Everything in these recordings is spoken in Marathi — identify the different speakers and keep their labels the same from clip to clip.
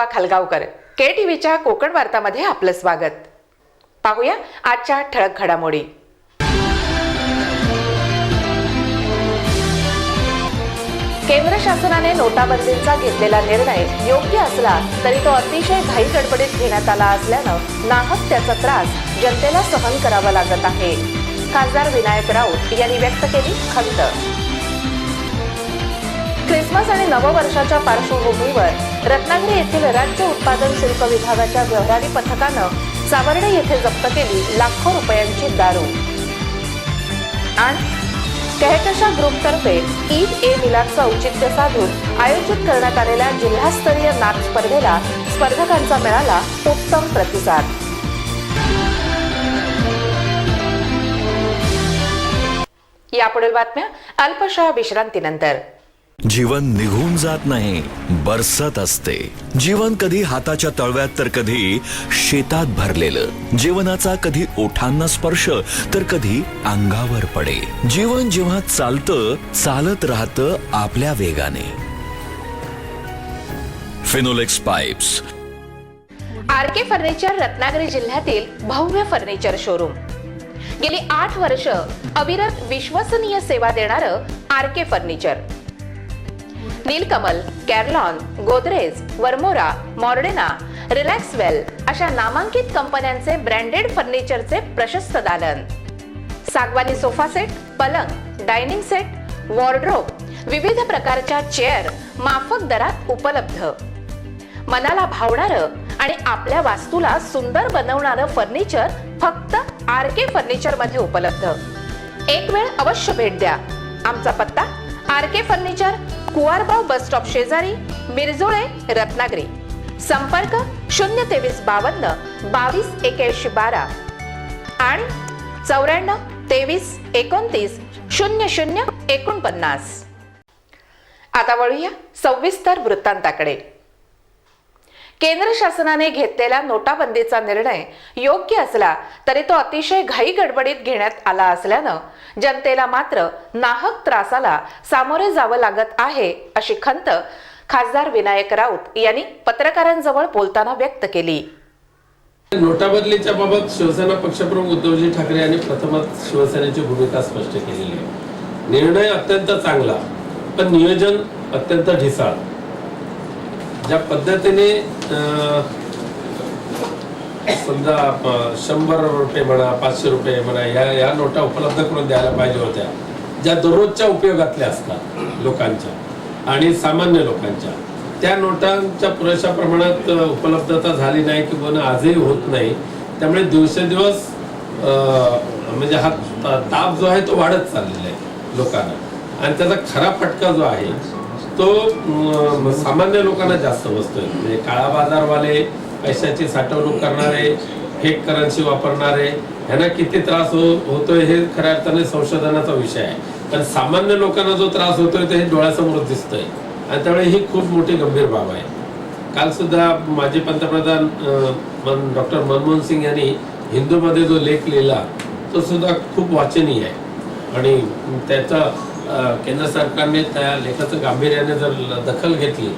Speaker 1: अनुभवा खालगावकर, KTVच्या कोकण वार्तामध्ये आपलं स्वागत. पाहूया आजच्या ठळक घडामोडी. केंद्र शासनाने नोटाबंदीचा घेतलेला निर्णय योग्य असला तरी तो अतिशय घाई गडबडीत घेण्यात आला असल्यानं नाहक त्याचा त्रास जनतेला सहन करावा लागत आहे. खासदार विनायक राऊत यांनी व्यक्त केली खंत. ख्रिसमस आणि नववर्षाच्या पार्श्वभूमीवर रत्नागिरी येथील राज्य उत्पादन शुल्क विभागाच्या व्यवहारी पथकानं सावर्डे येथे जप्त केली लाखो रुपयांची दारू. आणि कहकशा ग्रुपतर्फे ईद ए मिलादचं औचित्य साधून आयोजित करण्यात आलेल्या जिल्हास्तरीय नाच स्पर्धेला स्पर्धकांचा मिळाला उत्तम प्रतिसाद. यापुढील बातम्या अल्पशा विश्रांतीनंतर.
Speaker 2: जीवन निघून जात नाही, बरसत असते. जीवन कधी हाताच्या तळव्यात तर कधी शेतात भरलेलं. जीवनाचा कधी ओठांना स्पर्श तर कधी अंगावर पडे. जीवन जेव्हा चालतं चालत राहतं आपल्या वेगाने. Finolex pipes.
Speaker 1: RK furniture Ratnagiri जिल्ह्यातील भव्य फर्निचर शोरूम. गेली 8 वर्ष अविरत विश्वसनीय सेवा देणारं RK फर्निचर. नीलकमल, कॅरलॉन, गोदरेज, वर्मोरा, मॉर्डेना, रिलॅक्सवेल अशा नामांकित कंपन्यांचे ब्रँडेड फर्निचरचे प्रशस्त दालन. सागवानी सोफा सेट, पलंग, डायनिंग सेट, वॉर्डरोब, विविध प्रकारच्या चेअर माफक दरात उपलब्ध. मनाला भावणारं आणि आपल्या वास्तूला सुंदर बनवणारं फर्निचर फक्त RK फर्निचर मध्ये उपलब्ध. एक वेळ अवश्य भेट द्या. आमचा पत्ता RK furniture, Kuwarbav bus stop शेजारी, मिरजोळे, रत्नागिरी. संपर्क 02352 22 81 12 आणि 94 23 29 00 49. आता वळूया सविस्तर वृत्तांताकडे. केंद्र शासनाने घेतलेला नोटाबंदीचा निर्णय योग्य असला तरी तो अतिशय घाई गडबडीत घेण्यात आला असल्यानं जनतेला मात्र नाहक त्रासाला सामोरे जावं लागत आहे, अशी खंत खासदार विनायक राऊत यांनी पत्रकारांजवळ बोलताना व्यक्त केली.
Speaker 3: नोटाबंदीच्या बाबत शिवसेना पक्षप्रमुख उद्धवजी ठाकरे यांनी प्रथमच शिवसेनेची भूमिका स्पष्ट केलेली आहे. निर्णय अत्यंत चांगला पण नियोजन अत्यंत ढिसाळ. ज्या पद्धतीने समजा 100 रुपये म्हणा, 500 रुपये म्हणा, या नोटा उपलब्ध करून द्यायला पाहिजे होत्या, ज्या दररोजच्या उपयोगातल्या असतात लोकांच्या आणि सामान्य लोकांच्या, त्या नोटांच्या पुरेशा प्रमाणात उपलब्धता झाली नाही किंवा आजही होत नाही. त्यामुळे दिवसेंदिवस म्हणजे हा ताप जो आहे तो वाढत चाललेला आहे लोकांना आणि त्याचा खरा फटका जो आहे तो सामान्य लोकांना जास्त बसतोय. म्हणजे काळा बाजारवाले, पैशाची साठवणूक करणारे, फेक करन्सी वापरणारे यांना किती त्रास होतोय हे खऱ्या अर्थाने संशोधनाचा विषय आहे. पण सामान्य लोकांना जो त्रास होतोय ते हे डोळ्यासमोर दिसतंय आणि त्यामुळे ही खूप मोठी गंभीर बाब आहे. काल सुद्धा माजी पंतप्रधान डॉक्टर मनमोहन सिंग यांनी हिंदूमध्ये जो लेख लिहिला तो सुद्धा खूप वाचनीय आहे आणि त्याचा केंद्र सरकारने त्या लेखाचं गांभीर्याने जर दखल घेतली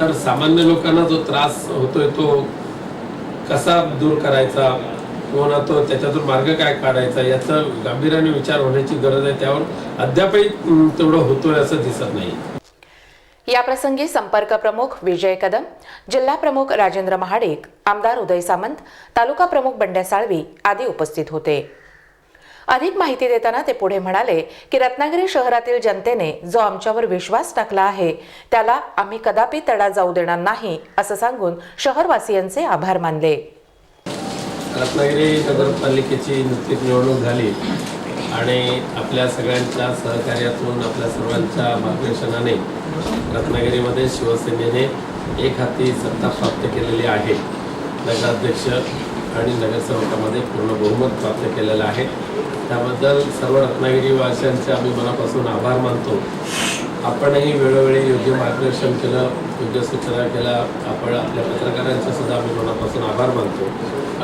Speaker 3: तर सामान्य लोकांना जो त्रास होतोय तो कसा दूर करायचा किंवा तो त्याच्यातून मार्ग काय काढायचा याचा गांभीर्याने विचार होण्याची गरज आहे. त्यावर अद्यापही तेवढं होतोय असं दिसत नाही.
Speaker 1: या प्रसंगी संपर्क प्रमुख विजय कदम, जिल्हा प्रमुख राजेंद्र महाडिक, आमदार उदय सामंत, तालुका प्रमुख बंड्या साळवी आदी उपस्थित होते. अधिक माहिती देताना ते पुढे म्हणाले की रत्नागिरी शहरातील जनतेने जो आमच्यावर विश्वास टाकला आहे त्याला आम्ही कदापि तडा जाऊ देणार नाही, असं सांगून शहरवासियांचे आभार मानले.
Speaker 3: रत्नागिरी नगरपालिकेची नुकतीच निवडणूक झाली आणि आपल्या सगळ्यांच्या सहकार्यातून, आपल्या सर्वांच्या मार्गदर्शनाने रत्नागिरीमध्ये शिवसेनेने एक हाती सत्ता प्राप्त केलेली आहे. नगराध्यक्ष आणि नगरसेवकामध्ये पूर्ण बहुमत प्राप्त केलेलं आहे. त्याबद्दल सर्व रत्नागिरीवासियांचे आम्ही मनापासून आभार मानतो. आपणही वेळोवेळी योग्य मार्गदर्शन केलं, योग्य सूचना केल्या. आपण आपल्या पत्रकारांचे सुद्धा आम्ही मनापासून आभार मानतो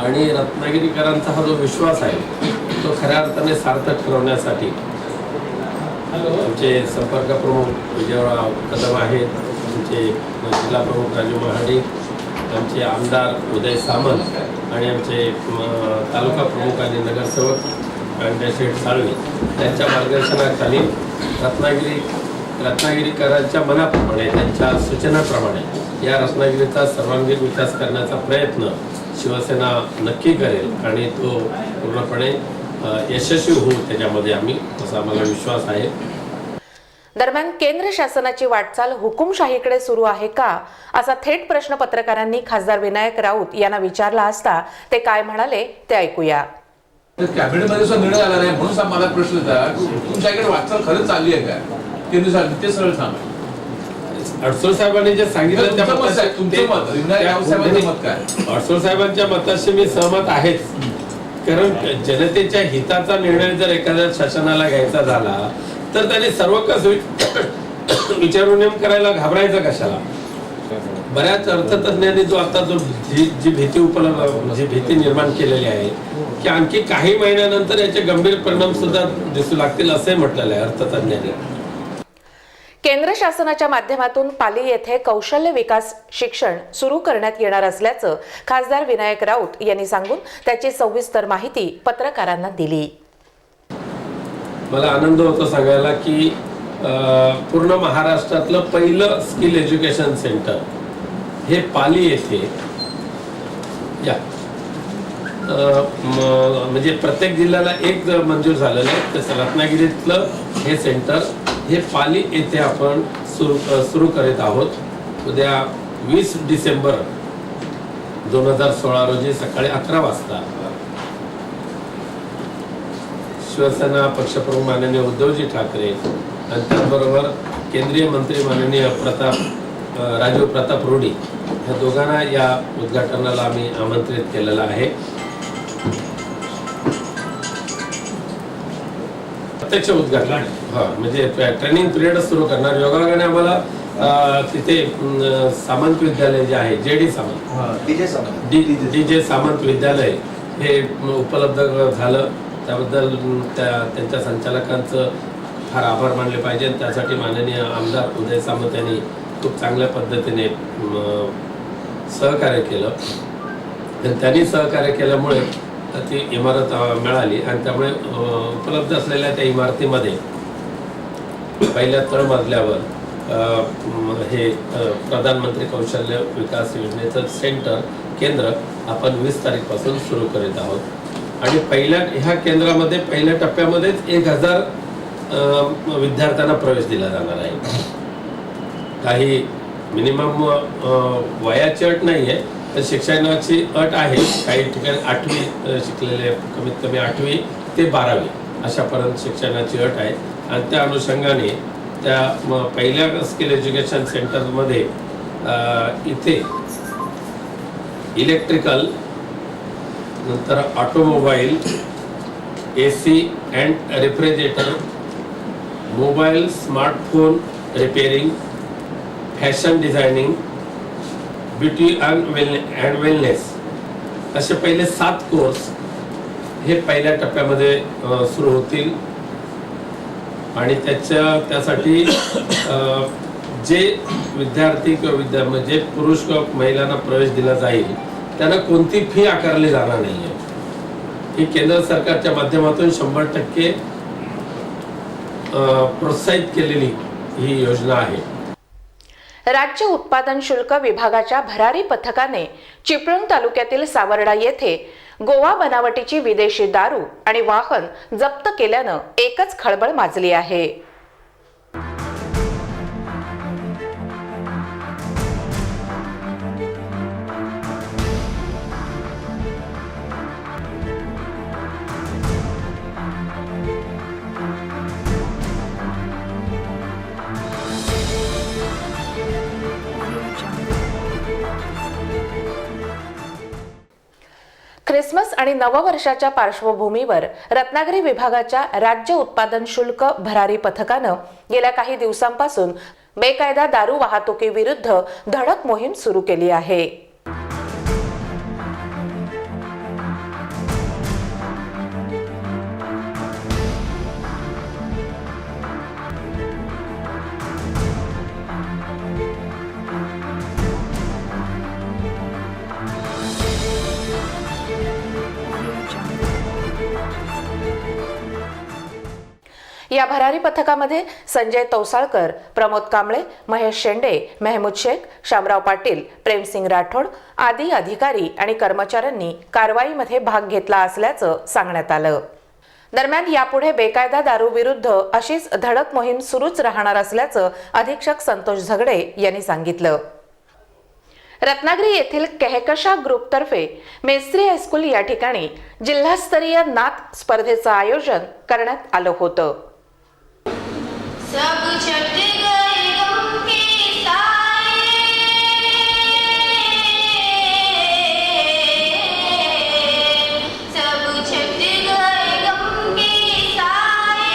Speaker 3: आणि रत्नागिरीकरांचा हा जो विश्वास आहे तो खऱ्या अर्थाने सार्थक ठरवण्यासाठी आमचे संपर्क प्रमुख विजयराव कदम आहेत, आमचे जिल्हा प्रमुख राजू महाडिक, आमचे आमदार उदय सामंत आणि आमचे तालुका प्रमुख आणि नगरसेवक अंड्याशेठ साळवे यांच्या मार्गदर्शनाखाली रत्नागिरीकरांच्या मनाप्रमाणे त्यांच्या सूचनाप्रमाणे या रत्नागिरीचा सर्वांगीण विकास करण्याचा प्रयत्न शिवसेना नक्की करेल आणि तो पूर्णपणे यशस्वी होऊ त्याच्यामध्ये आम्ही असा आम्हाला विश्वास आहे.
Speaker 1: दरम्यान केंद्र शासनाची वाटचाल हुकुमशाहीकडे सुरू आहे का असा थेट प्रश्न पत्रकारांनी खासदार विनायक राऊत यांना विचारला असता ते काय म्हणाले ते ऐकूया.
Speaker 4: कॅबिनेटमध्ये सुद्धा निर्णय आला नाही म्हणून मला प्रश्न होता तुमच्याकडे वाटचाल खरंच चालली आहे का केंद्र सरकार ते सरळ सांगा.
Speaker 3: अडसूळ साहेबांनी जे सांगितलं त्या अडसूळ साहेबांच्या मताशी मी सहमत आहेच. कारण जनतेच्या हिताचा निर्णय जर एखाद्या शासनाला घ्यायचा झाला तर त्यांनी सर्व कसं विचारून करायला घाबरायचं कशाला. बऱ्याच अर्थतज्ञांनी जी भीती निर्माण केलेली आहे की आणखी काही महिन्यानंतर याचे गंभीर परिणाम सुद्धा दिसू लागतील असे म्हटलेलं आहे अर्थतज्ञांनी.
Speaker 1: केंद्र शासनाच्या माध्यमातून पाली येथे कौशल्य विकास शिक्षण सुरू करण्यात येणार असल्याचं खासदार विनायक राऊत यांनी सांगून त्याची सविस्तर माहिती पत्रकारांना दिली.
Speaker 3: मला आनंद होतो सांगायला की पूर्ण महाराष्ट्रातलं पहिलं स्किल एज्युकेशन सेंटर हे पाली येथे म्हणजे प्रत्येक जिल्ह्याला एक मंजूर झालेलं आहे. तसं रत्नागिरीतलं हे सेंटर हे पाली येथे आपण सुरू करीत आहोत. उद्या 20 डिसेंबर 2016 रोजी सकाळी 11 वाजता शिवसेना पक्षप्रमुख माननीय उद्धवजी ठाकरे आणि त्याचबरोबर केंद्रीय मंत्री माननीय राजीव प्रताप रुडी या दोघांना या उद्घाटनाला आम्ही आमंत्रित केलेलं आहे. प्रत्यक्ष उद्घाटन म्हणजे ट्रेनिंग पिरियड सुरू करणार. योगायोगाने आम्हाला तिथे सामंत विद्यालय जे आहे JD सामंत DJ सामंत विद्यालय हे उपलब्ध झालं. त्याबद्दल त्यांच्या संचालकांचं फार आभार मानले पाहिजे. त्यासाठी माननीय आमदार उदय सामंत यांनी खूप चांगल्या पद्धतीने सहकार्य केलं. त्यांनी सहकार्य केल्यामुळे ती इमारत मिळाली आणि त्यामुळे उपलब्ध असलेल्या त्या इमारतीमध्ये पहिल्या तळमजल्यावर हे प्रधानमंत्री कौशल्य विकास योजनेचं सेंटर केंद्र आपण 20 तारीखपासून सुरू करीत आहोत. आणि ह्या केंद्रामध्ये पहिल्या टप्प्यामध्येच 1000 विद्यार्थ्यांना प्रवेश दिला जाणार आहे. काही मिनिमम वयाची अट नाही आहे तर शिक्षणाची अट आहे. काही ठिकाणी 8वी शिकलेले कमीत कमी 8वी ते 12वी अशापर्यंत शिक्षणाची अट आहे. आणि त्या अनुषंगाने त्या पहिल्या स्किल एज्युकेशन सेंटरमध्ये इथे इलेक्ट्रिकल नंतर automobile AC and refrigerator mobile smartphone repairing fashion designing beauty and wellness असे पहिले 7 कोर्स हे पहिल्या टप्प्यामध्ये सुरू होतील. आणि त्यासाठी जे विद्यार्थी किंवा म्हणजे पुरुष किंवा महिलांना प्रवेश दिला जाईल त्यांना कोणती फी आकारली जाणार नाही आहे. ही केंद्र सरकारच्या माध्यमातून 100% प्रोत्साहित केलेली ही योजना आहे.
Speaker 1: राज्य उत्पादन शुल्क विभागाच्या भरारी पथकाने चिपळूण तालुक्यातील सावर्डा येथे गोवा बनावटीची विदेशी दारू आणि वाहन जप्त केल्यानं एकच खळबळ माजली आहे. ख्रिसमस आणि नववर्षाच्या पार्श्वभूमीवर रत्नागिरी विभागाच्या राज्य उत्पादन शुल्क भरारी पथकानं गेल्या काही दिवसांपासून बेकायदा दारू वाहतुकीविरुद्ध धडक मोहीम सुरू केली आहे. या भरारी पथकामध्ये संजय तौसाळकर, प्रमोद कांबळे, महेश शेंडे, मेहमूद शेख, शामराव पाटील, प्रेमसिंग राठोड आदी अधिकारी आणि कर्मचाऱ्यांनी कारवाईमध्ये भाग घेतला असल्याचं सांगण्यात आलं. दरम्यान यापुढे बेकायदा दारू विरुद्ध अशीच धडक मोहीम सुरूच राहणार असल्याचं अधीक्षक संतोष झगडे यांनी सांगितलं. रत्नागिरी येथील कहकशा ग्रुपतर्फे मेस्त्री हायस्कूल या ठिकाणी जिल्हास्तरीय नात स्पर्धेचं आयोजन करण्यात आलं होतं.
Speaker 5: सब छट गए गम के साए, सब छट गए गम के साए,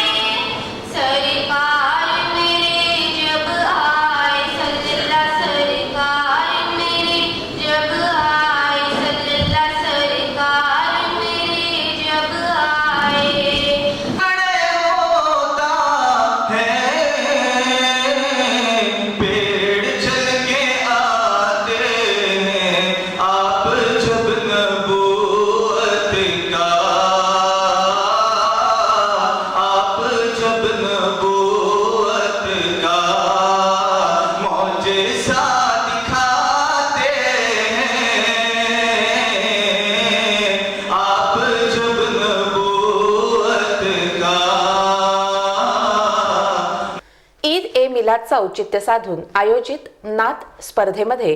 Speaker 5: सरकार मेरे जब आए सल्लल्लाह, सरकार मेरे जब आए सल्लल्लाह, सरकार मेरे जब आए.
Speaker 6: बड़े होता है पेड़ चल के आते हैं आप जब नबूवत का, आप जब नबूवत का मौजज़ा दिखाते हैं, आप जब नबूवत का.
Speaker 1: ईद ए मिलादचं औचित्य साधून आयोजित नात स्पर्धेमध्ये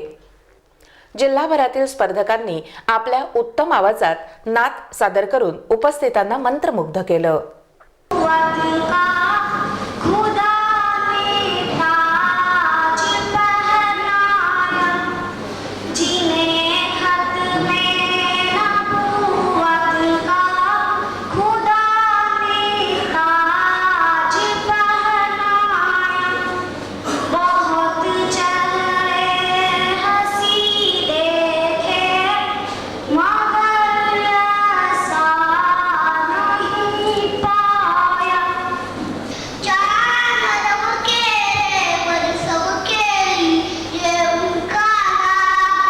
Speaker 1: जिल्हाभरातील स्पर्धकांनी आपल्या उत्तम आवाजात नात सादर करून उपस्थितांना मंत्रमुग्ध केलं.
Speaker 5: वक्त का खुदा ने ताज पहनाया, जिन्हें खत्मे नबूवत का खुदा ने ताज पहनाया. बहुत चेहरे हंसी देखे मगर ऐसा नहीं पाया. चांद के बरसों के ये उनका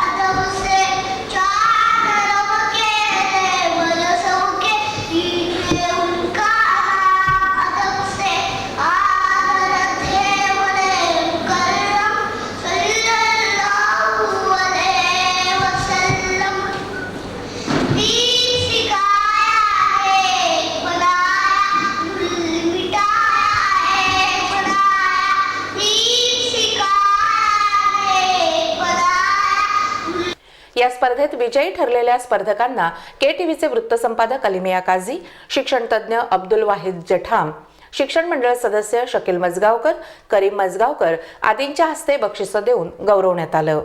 Speaker 5: अदब से, चांद के बरसों के ये उनका अदब से आदत है बड़े मुकर्रम सल्लल्लाहु अलैहि वसल्लम. दीन सिखाया है बनाया, भूल मिटाया है बनाया, दीन सिखाया है बनाया.
Speaker 1: या स्पर्धेत विजयी ठरलेल्या स्पर्धकांना केटीव्हीचे वृत्तसंपादक अलिमिया काझी, शिक्षण तज्ज्ञ अब्दुल वाहिद जठाम, शिक्षण मंडळ सदस्य शकील मजगावकर, करीम मजगावकर आदींच्या हस्ते बक्षिसं देऊन गौरवण्यात आलं.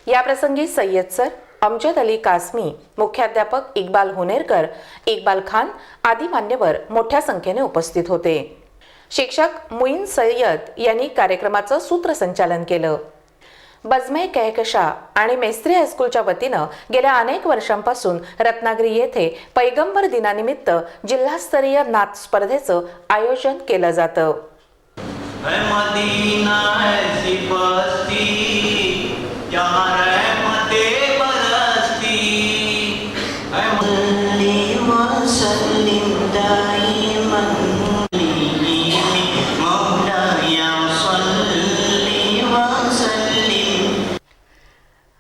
Speaker 1: याप्रसंगी सय्यद सर, अमजद अली कासमी, मुख्याध्यापक इक्बाल हुनेरकर, इक्बाल खान आदी मान्यवर मोठ्या संख्येने उपस्थित होते. शिक्षक मुईन सय्यद यांनी कार्यक्रमाचं सूत्रसंचालन केलं. बजमे कहकशा आणि मेस्त्री हायस्कूलच्या वतीनं गेल्या अनेक वर्षांपासून रत्नागिरी येथे पैगंबर दिनानिमित्त जिल्हास्तरीय नात स्पर्धेचं आयोजन केलं जातं.
Speaker 6: है मदीना ऐसी बस्ती जहाँ रहमतें बरसती, है मल्ली वसल्लिम दाइमन मौलाया सल्ली वसल्लिम.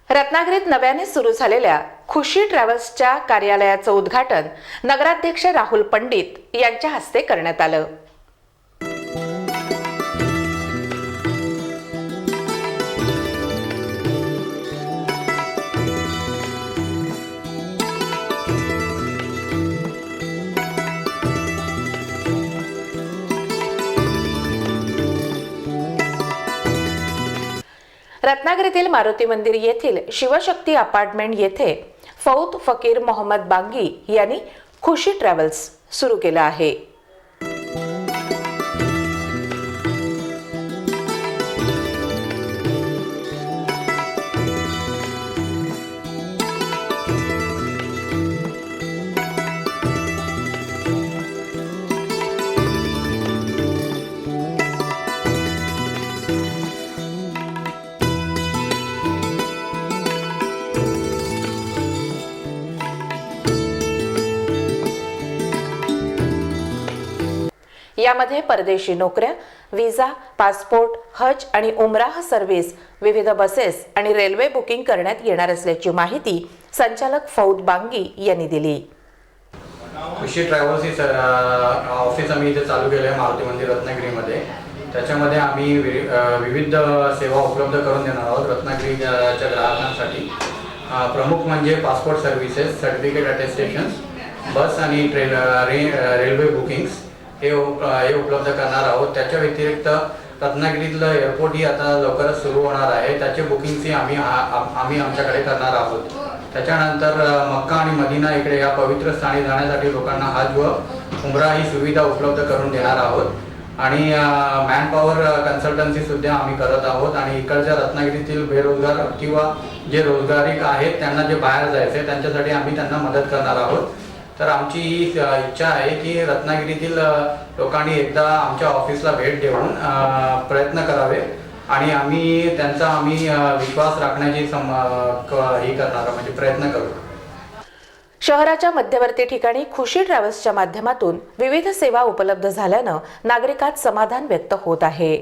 Speaker 1: रत्नागिरीत नव्याने सुरू झालेल्या खुशी ट्रॅव्हल्सच्या कार्यालयाचं उद्घाटन नगराध्यक्ष राहुल पंडित यांच्या हस्ते करण्यात आलं. रत्नागिरीतील मारुती मंदिर येथील शिवशक्ती अपार्टमेंट येथे फौद फकीर मोहम्मद बांगी यांनी खुशी ट्रॅव्हल्स सुरू केलं आहे. यामध्ये परदेशी नोकऱ्या, व्हिसा, पासपोर्ट, हज आणि उमराह सर्व्हिस, विविध बसेस आणि रेल्वे बुकिंग करण्यात येणार असल्याची माहिती संचालक फौद बांगी यांनी दिली.
Speaker 7: खुशी ट्रॅव्हल्स ही ऑफिस आम्ही इथे चालू केलं आहे मारुती मंदिर रत्नागिरीमध्ये. त्याच्यामध्ये आम्ही विविध सेवा उपलब्ध करून देणार आहोत रत्नागिरीच्या ग्राहकांसाठी. प्रमुख म्हणजे पासपोर्ट सर्व्हिसेस, सर्टिफिकेट अटेस्टेशन, बस आणि रेल्वे बुकिंग्स हे उपलब्ध करणार आहोत. त्याच्या व्यतिरिक्त रत्नागिरीतलं एअरपोर्टही आता लवकरच सुरू होणार आहे. त्याचे बुकिंग्सही आम्ही आमच्याकडे करणार आहोत. त्याच्यानंतर मक्का आणि मदिना इकडे या पवित्र स्थानी जाण्यासाठी लोकांना हज व उमरा ही सुविधा उपलब्ध करून देणार आहोत. आणि मॅनपॉवर कन्सल्टन्सी सुद्धा आम्ही करत आहोत. आणि इकडच्या रत्नागिरीतील बेरोजगार किंवा जे रोजगारीक आहेत त्यांना जे बाहेर जायचे त्यांच्यासाठी आम्ही त्यांना मदत करणार आहोत. तर आमची ही इच्छा आहे की रत्नागिरीतील लोकांनी एकदा आमच्या ऑफिसला भेट देऊन प्रयत्न करावे आणि आम्ही त्यांचा विश्वास राखण्याची ही करणार म्हणजे प्रयत्न करू.
Speaker 1: शहराच्या मध्यवर्ती ठिकाणी खुशी ट्रॅव्हल्सच्या माध्यमातून विविध सेवा उपलब्ध झाल्यानं नागरिकात समाधान व्यक्त होत आहे.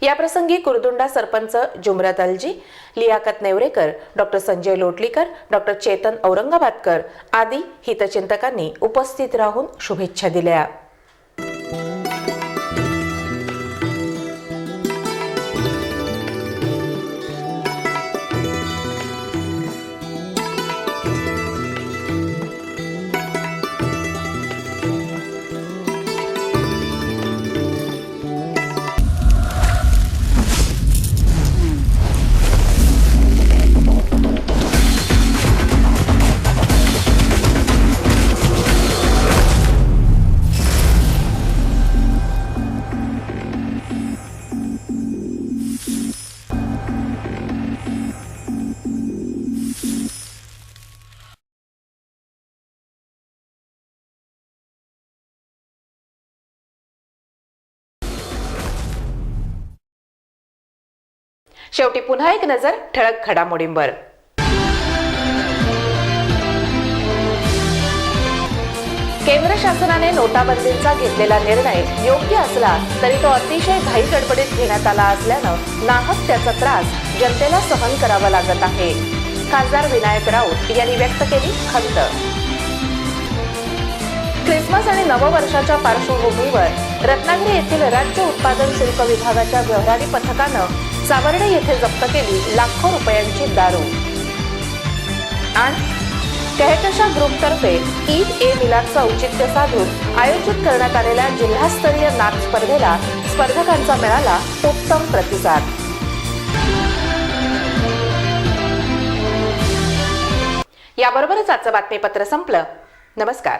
Speaker 1: याप्रसंगी कुरदुंडा सरपंच जुमरत अलजी, लियाकत नेवरेकर, डॉक्टर संजय लोटलीकर, डॉक्टर चेतन औरंगाबादकर आदी हितचिंतकांनी उपस्थित राहून शुभेच्छा दिल्या. शेवटी पुन्हा एक नजर ठळक घडामोडींवर. केंद्र शासनाने नोटाबंदीचा घेतलेला निर्णय योग्य असला तरी तो अतिशय घाई गडबडीत घेण्यात आला असल्यानं नाहक त्याचा त्रास जनतेला सहन करावा लागत आहे. खासदार विनायक राऊत यांनी व्यक्त केली खंत. ख्रिसमस आणि नववर्षाच्या पार्श्वभूमीवर रत्नागिरी येथील राज्य उत्पादन शुल्क विभागाच्या व्यवहारी पथकानं सावर्डे येथे जप्त केली लाखो रुपयांची दारू. आणि कहकशा ग्रुपतर्फे ईद ए मिलादचं औचित्य साधून आयोजित करण्यात आलेल्या जिल्हास्तरीय नाच स्पर्धेला स्पर्धकांचा मिळाला उत्तम प्रतिसाद. याबरोबरच आजचं बातमीपत्र संपलं. नमस्कार.